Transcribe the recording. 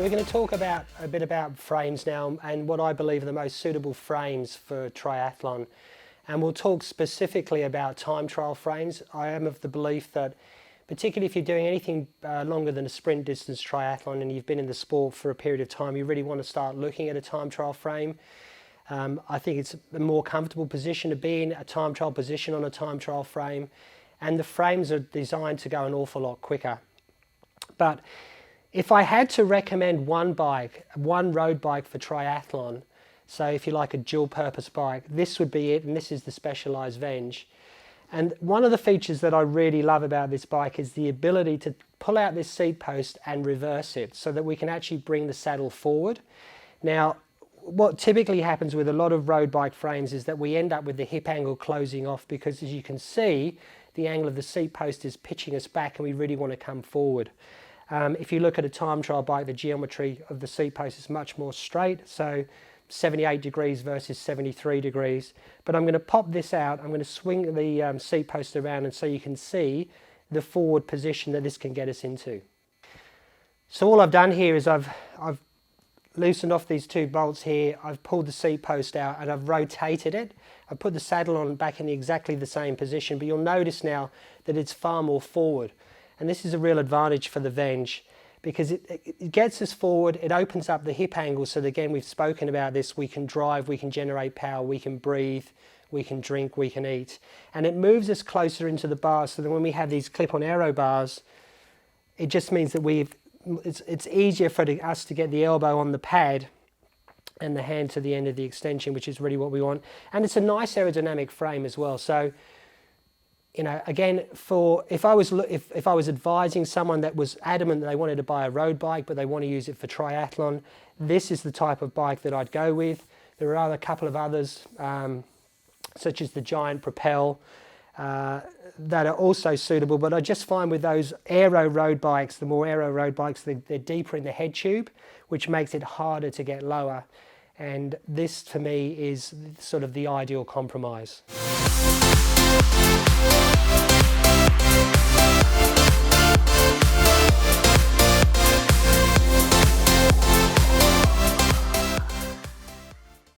we're going to talk a bit about frames now and what I believe are the most suitable frames for triathlon. And we'll talk specifically about time trial frames. I am of the belief that, particularly if you're doing anything longer than a sprint distance triathlon and you've been in the sport for a period of time, you really want to start looking at a time trial frame. I think it's a more comfortable position to be in, a time trial position on a time trial frame. And the frames are designed to go an awful lot quicker. But if I had to recommend one road bike for triathlon, so if you like a dual purpose bike, this would be it, and this is the Specialized Venge. And one of the features that I really love about this bike is the ability to pull out this seat post and reverse it so that we can actually bring the saddle forward. Now, what typically happens with a lot of road bike frames is that we end up with the hip angle closing off because, as you can see, the angle of the seat post is pitching us back and we really want to come forward. If you look at a time trial bike, the geometry of the seat post is much more straight, so 78 degrees versus 73 degrees. But I'm going to pop this out, I'm going to swing the seat post around, and so you can see the forward position that this can get us into. So all I've done here is I've loosened off these two bolts here, I've pulled the seat post out and I've rotated it. I've put the saddle on back in exactly the same position, but you'll notice now that it's far more forward. And this is a real advantage for the Venge because it gets us forward, it opens up the hip angle so that, again, we've spoken about this, we can drive, we can generate power, we can breathe, we can drink, we can eat. And it moves us closer into the bars so that when we have these clip-on aero bars, it just means that it's easier for us to get the elbow on the pad and the hand to the end of the extension, which is really what we want. And it's a nice aerodynamic frame as well. So, you know, again, if I was advising someone that was adamant that they wanted to buy a road bike but they want to use it for triathlon, this is the type of bike that I'd go with. There are a couple of others, such as the Giant Propel, that are also suitable, but I just find with those aero road bikes, the more aero road bikes, they're deeper in the head tube, which makes it harder to get lower. And this, to me, is sort of the ideal compromise.